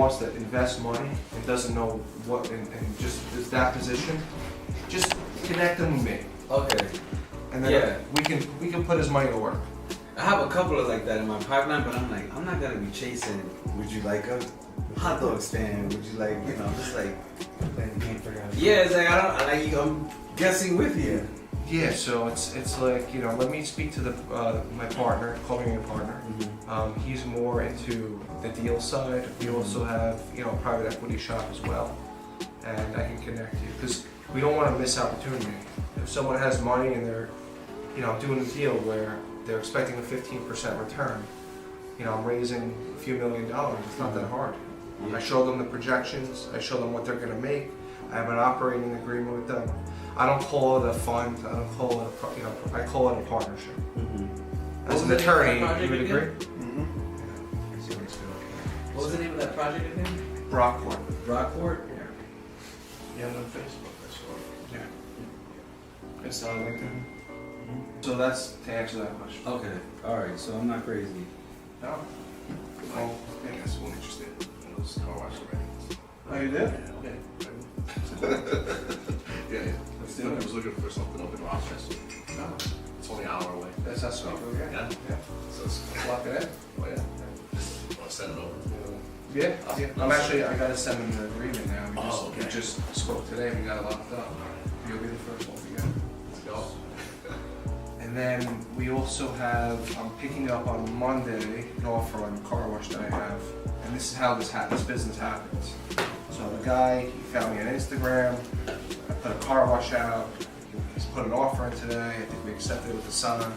wants to invest money and doesn't know what, and just is that position, just connect him with me. Okay. And then we can put his money to work. I have a couple of like that in my pipeline, but I'm like, I'm not gonna be chasing. Would you like a hot dog stand? Would you like, just like Playing the game for guys. yeah, it's like I'm guessing with you. Yeah, so it's like, let me speak to my partner, call me your partner. Mm-hmm. He's more into the deal side. We also have, a private equity shop as well, and I can connect you because we don't want to miss opportunity. If someone has money and they're, doing a deal where they're expecting a 15% return, I'm raising a few $1 million. It's not that hard. Yeah. I show them the projections. I show them what they're going to make. I have an operating agreement with them. I don't call it a fund. I don't call it I call it a partnership. Mm-hmm. As an attorney, you would agree? Mm-hmm. What was the name of that project again? Brockport. Rockport? Yeah, on Facebook. That's what. Yeah. It's on LinkedIn. So that's to answer that question. Okay. All right. So I'm not crazy. No. I think that's one interested in those car wash already. Oh, you did? Yeah. I was looking for something up in Rochester. No, it's only an hour away. That's us. Yeah. So it's Lock it in. oh yeah. Just I'll send it over. Yeah. I gotta send them the agreement now. We Okay. just spoke today. We got it locked up. You'll be the first one to get it. Let's go. And then we also have, I'm picking up on Monday an offer on a car wash that I have. And this is how this business happens. So the guy, he found me on Instagram. I put a car wash out. He's put an offer in today. I think we accepted it with the son.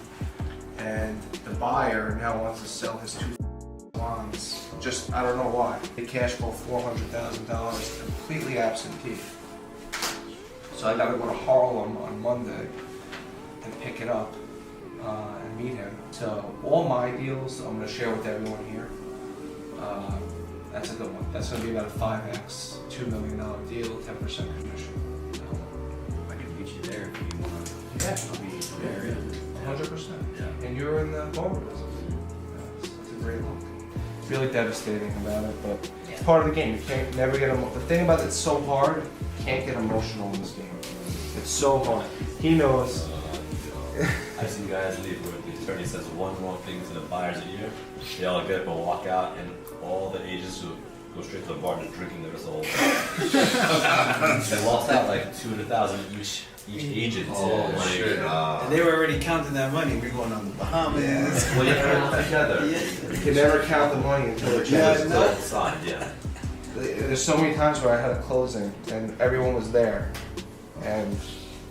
And the buyer now wants to sell his 2 salons. Just, I don't know why. The cash flow $400,000, completely absentee. So I gotta go to Harlem on Monday and pick it up and meet him. So all my deals I'm gonna share with everyone here. That's a good one. That's gonna be about a 5x, $2 million deal, 10% commission. I can meet you there if you want. Yeah, I'll meet you there. 100%. Yeah. And you're in the barber business. That's a great look. Really devastating about it, but it's part of the game. You can't never get the thing about it's so hard. You can't get emotional in this game. It's so hard. He knows. I've seen guys leave where the attorney says one wrong thing to the buyer's ear. They all get up and walk out, and all the agents who go straight to the bar just drinking the rest of the whole time. They lost out like $200,000 each agent. Oh Like, shit. And they were already counting that money. We're going on the Bahamas. well, you put it all together. You can never count the money until it's Yeah, It's all signed, yeah. There's so many times where I had a closing and everyone was there, and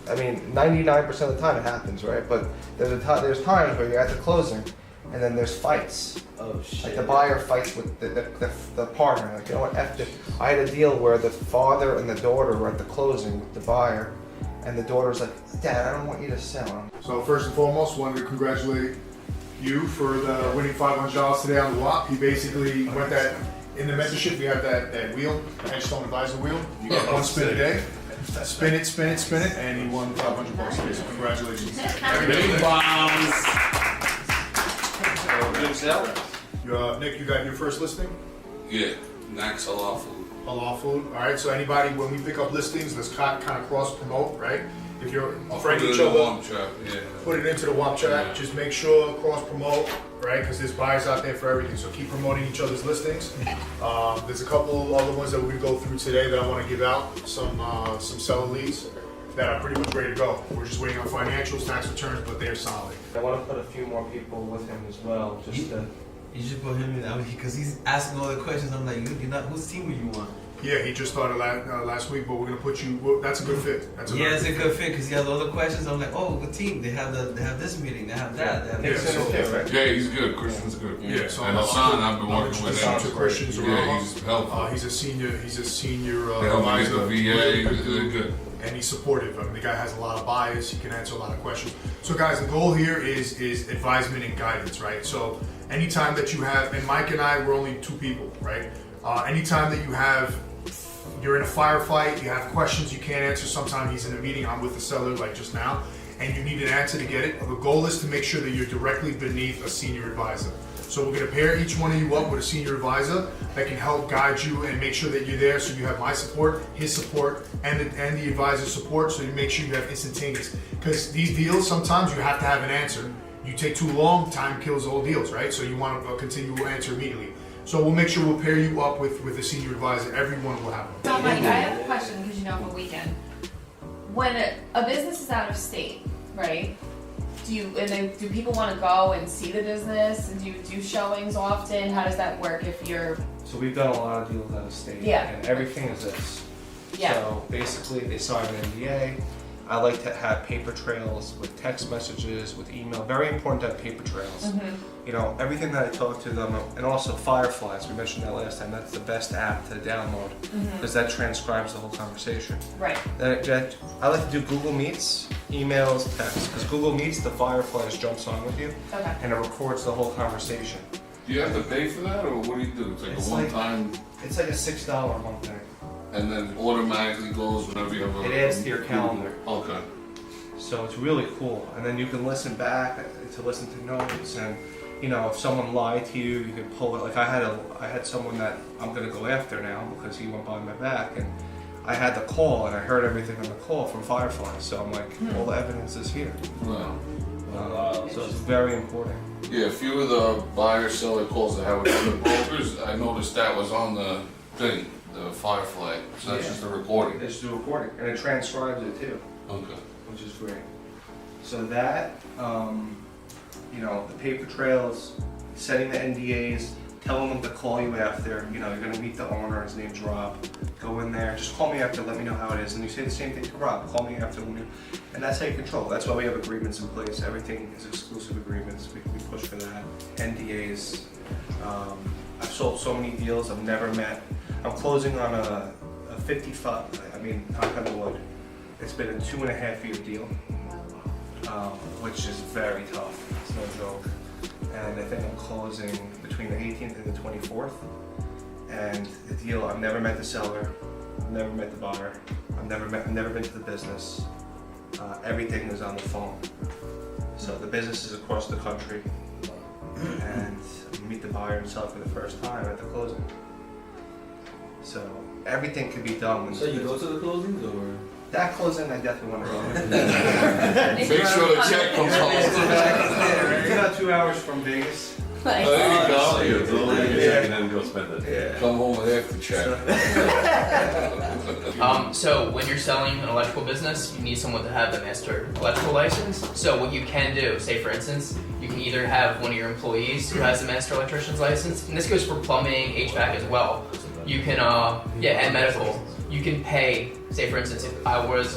I mean 99% of the time it happens, right? But there's times where you're at the closing, and then there's fights. Oh shit. Like the buyer fights with the partner. Like, you know what? F it. I had a deal where the father and the daughter were at the closing with the buyer, and the daughter's like, "Dad, I don't want you to sell." So first and foremost, wanted to congratulate you for the winning $500 today on the WAP. He basically went that in the mentorship. We have that wheel, Hedgestone Advisor wheel. You get one spin a day. Spin it, and he won $500 today. So congratulations. Big bombs. Nick, you got your first listing? Yeah. Max halal food. Halal food. All right. So anybody, when we pick up listings, let's kind of cross promote, right? If you're a friend of each other, put it into the WAP chat. Yeah. Just make sure cross promote, right? Because there's buyers out there for everything. So keep promoting each other's listings. There's a couple other ones that we go through today that I want to give out. Some seller leads that are pretty much ready to go. We're just waiting on financials, tax returns, but they're solid. I want to put a few more people with him as well, just to. You should put him in because he's asking all the questions. I'm like, you're not. Whose team are you on? Yeah, he just started last week, but we're gonna put you. Well, that's a good fit. That's Yeah, it's a good fit because he has all the questions. I'm like, oh, good team. They have this meeting. They have that. They have Nick's this. in his kit, right? Yeah, he's good. Christian's good. Yeah, so and Hassan, I've been I'll working with introduce you him. to Christian's Yeah, he's helpful. He's a senior. He's a senior They help me get advisor. the VA. They're good. And he's supportive. I mean, the guy has a lot of bias. He can answer a lot of questions. So, guys, the goal here is advisement and guidance, right? So, anytime that you have, and Mike and I, we're only 2 people, right? Anytime that you're in a firefight, you have questions you can't answer. Sometimes he's in a meeting. I'm with the seller, like just now, and you need an answer to get it. The goal is to make sure that you're directly beneath a senior advisor. So we're gonna pair each one of you up with a senior advisor that can help guide you and make sure that you're there. So you have my support, his support, and the advisor's support. So you make sure you have instantaneous. Because these deals, sometimes you have to have an answer. You take too long, time kills all deals, right? So you want a continual answer immediately. So we'll make sure we'll pair you up with a senior advisor. Everyone will have one. So Mike, I have a question because you know I'm a weekend. When a business is out of state, right? Do people want to go and see the business? And do you do showings often? How does that work if you're? So we've done a lot of deals out of state. Yeah. And everything is this. Yeah. So basically, they sign an NDA. I like to have paper trails with text messages, with email. Very important to have paper trails. Mm-hmm. You know, everything that I talk to them, and also Fireflies, we mentioned that last time, that's the best app to download because that transcribes the whole conversation. Right. I like to do Google Meets, emails, text, because Google Meets, the Fireflies jumps on with you Okay. and it records the whole conversation. Do you have to pay for that, or what do you do? It's like It's a like- one-time, It's like a $6 a month thing. and then automatically goes whenever you have a. It adds to your calendar. Okay. So it's really cool. And then you can listen back to listen to notes, and you know, if someone lied to you, you can pull it. Like I had someone that I'm gonna go after now because he went behind my back, and I had the call and I heard everything on the call from Firefly. So I'm like, all the evidence is here. Wow. So it's very important. Yeah, a few of the buyer-seller calls I have with other brokers, I noticed that was on the thing, the Firefly. So that's Yeah. just a recording. It's the recording, and it transcribes it too, Okay. which is great. So that, you know, the paper trails, setting the NDAs, telling them to call you after, you know, you're gonna meet the owner, his name's Rob. Go in there, just call me after, let me know how it is. And you say the same thing to Rob, call me after, let me, and that's how you control. That's why we have agreements in place. Everything is exclusive agreements. We push for that. NDAs. I've sold so many deals I've never met. I'm closing on a 55, I mean, knock on wood. It's been a 2.5 year deal, which is very tough. It's no joke. And I think I'm closing between the 18th and the 24th. And the deal, I've never met the seller, I've never met the buyer, I've never been to the business. Everything is on the phone. So the business is across the country, and you meet the buyer and seller for the first time at the closing. So everything can be done. When So you go to the closings or? that closing, I definitely want to go. Make sure the check comes home. It's about 2 hours from Vegas. Like, There you go. So you go and then go spend it. Yeah. Come home with half the check. So when you're selling an electrical business, you need someone to have a master electrical license. So what you can do, say for instance, you can either have one of your employees who has a master electrician's license, and this goes for plumbing, HVAC as well. You can, and medical. You can pay, say for instance, if I was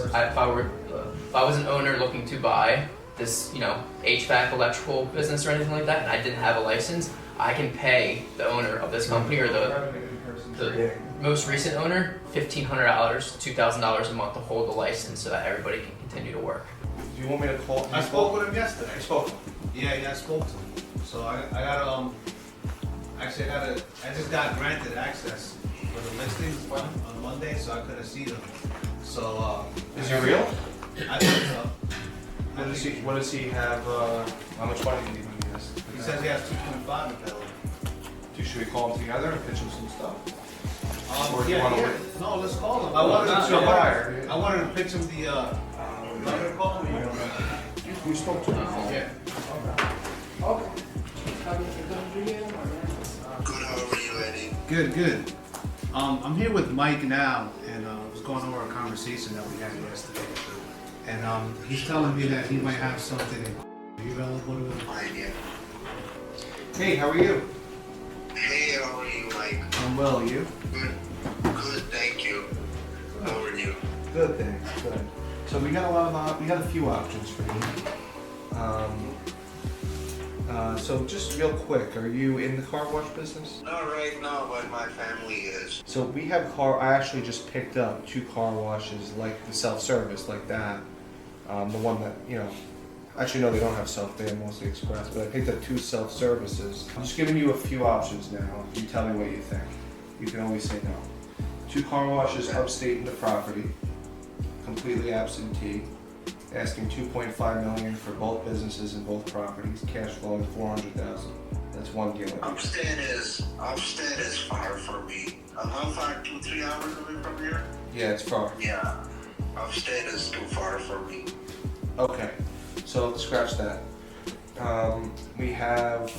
an owner looking to buy this, you know, HVAC electrical business or anything like that, and I didn't have a license, I can pay the owner of this company or the most recent owner $1,500, $2,000 a month to hold the license so that everybody can continue to work. Do you want me to call? I spoke with him yesterday. I spoke. Yeah, I spoke to him. So I got actually I just got granted access for the listings on Monday, so I couldn't see them. So Is he real? I think so. What does he have? How much money do you think he has? He says he has 2.5 available. Should we call him together and pitch him some stuff? Or do you Yeah, wanna yeah. wait? No, let's call him. I wanted to pitch him the. I'm gonna call him. You spoke to him. Yeah. Good, how are you, Eddie? Good. I'm here with Mike now, and I was going over a conversation that we had yesterday. And he's telling me that he might have something. Are you available to? Fine, yeah. Hey, how are you? Hey, how are you, Mike? I'm well. You? Good, thank you. How are you? Good, thanks. Good. So we got a few options for you. So just real quick, are you in the car wash business? Not right now, but my family is. So we have I actually just picked up 2 car washes like the self-service, like that. The one that, you know, actually no, they don't have self, they have mostly express, but I picked up 2 self-services. I'm just giving you a few options now. You tell me what you think. You can always say no. 2 car washes upstate in the property, completely absentee, asking $2.5 million for both businesses and both properties, cash flow of $400,000. That's one deal. Upstate is far from me. How far? 2-3 hours away from here? Yeah, it's far. Yeah. Upstate is too far for me. Okay, so scratch that. We have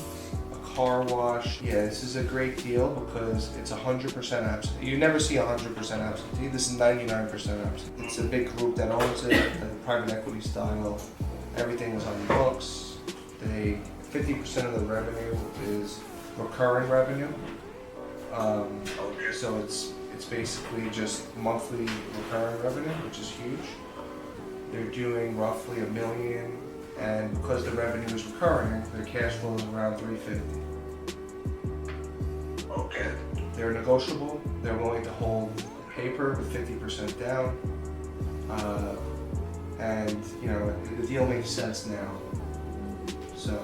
a car wash. Yeah, this is a great deal because it's 100% absentee. You never see 100% absentee. This is 99% absentee. It's a big group that owns it, the private equity style. Everything is on the books. 50% of the revenue is recurring revenue. So it's basically just monthly recurring revenue, which is huge. They're doing roughly $1 million, and because the revenue is recurring, their cash flow is around $350. Okay. They're negotiable. They're willing to hold paper with 50% down, and you know the deal makes sense now. So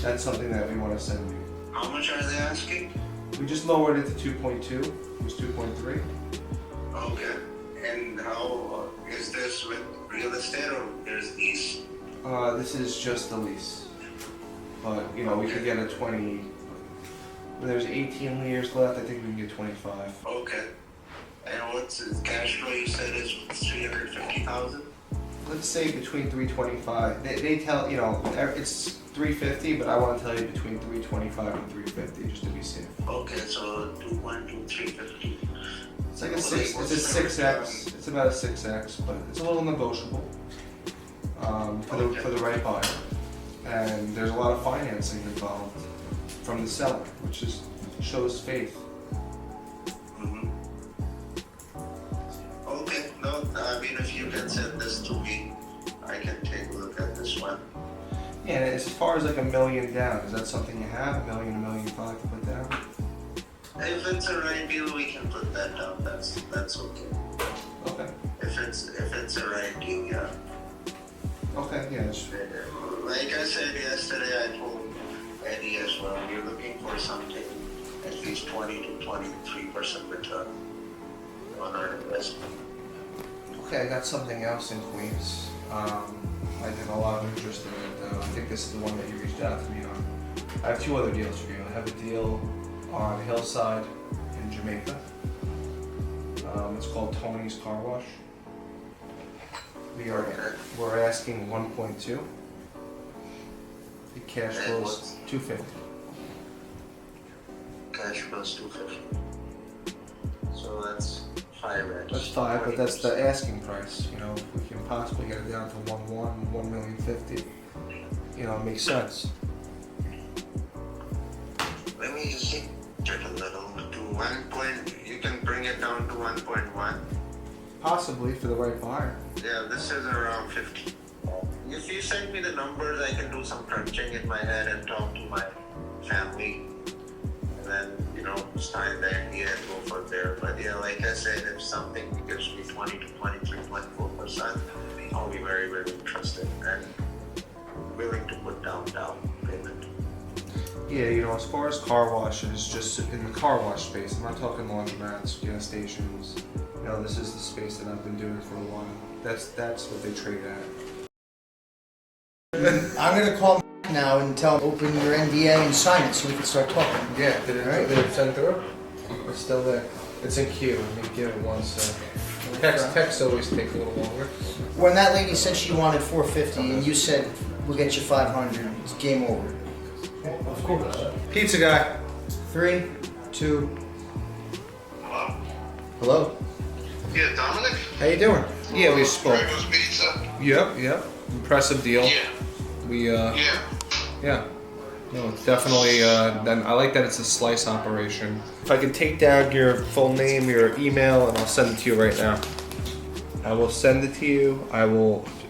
that's something that we want to send you. How much are they asking? We just lowered it to 2.2. It was 2.3. Okay. And how is this with real estate or there's lease? This is just the lease, but you know we could get a 20. There's 18 years left. I think we can get 25. Okay. And what's the cash flow? You said is 350,000. Let's say between 325. They tell it's 350, but I want to tell you between 325 and 350 just to be safe. Okay, so 2.2, 350. It's like a 6x. It's about a 6x, but it's a little negotiable for the right buyer. And there's a lot of financing involved from the seller, which shows faith. Mm-hmm. Okay, no, I mean if you can send this to me, I can take a look at this one. Yeah, and as far as like $1 million down, is that something you have? $1 million, $1.5 million to put down? If it's a right deal, we can put that down. That's okay. Okay. If it's a right deal, yeah. Okay, yeah. Like I said yesterday, I told Eddie as well, we're looking for something at least 20 to 23% return on our investment. Okay, I got something else in Queens. I did a lot of interest in it. I think this is the one that you reached out to me on. I have 2 other deals for you. I have a deal on Hillside in Jamaica. It's called Tony's Car Wash. We're asking 1.2. The cash flow is 250. Cash plus 250. So that's 5x. That's 5, but that's the asking price. You know, if we can possibly get it down to 1.50. You know, it makes sense. Let me just check a little to 1. You can bring it down to 1.1. Possibly for the right buyer. Yeah, this is around 50. If you send me the numbers, I can do some crunching in my head and talk to my family. And then, sign the NDA and go from there. But yeah, like I said, if something gives me 20 to 23.4%, I'll be very, very interested and willing to put down payment. Yeah, as far as car washes, just in the car wash space, I'm not talking laundromats, gas stations. This is the space that I've been doing for a while. That's what they trade at. I'm gonna call now and tell him open your NDA and sign it so we can start talking. Yeah, did it send through? It's still there. It's in queue. Let me give it one sec. Text always take a little longer. When that lady said she wanted 450 and you said we'll get you 500, it's game over. Of course. Pizza guy. 3, 2. Hello? Hello. Yeah, Dominic? How you doing? Yeah, we spoke. Drago's Pizza? Yep. Impressive deal. Yeah. Yeah. No, it's definitely, then I like that it's a slice operation. If I can take down your full name, your email, and I'll send it to you right now. I will send it to you.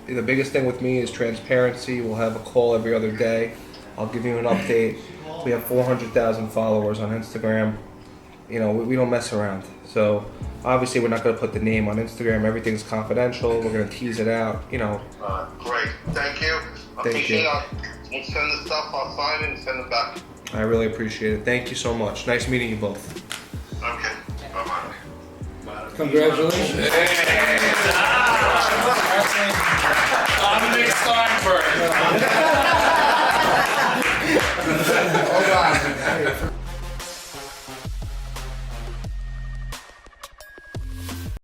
The biggest thing with me is transparency. We'll have a call every other day. I'll give you an update. We have 400,000 followers on Instagram. We don't mess around. So obviously we're not going to put the name on Instagram. Everything's confidential. We're going to tease it out. Great. Thank you. Thank you. We'll send the stuff, I'll sign it and send it back. I really appreciate it. Thank you so much. Nice meeting you both. Okay. Bye-bye. Congratulations. Hey.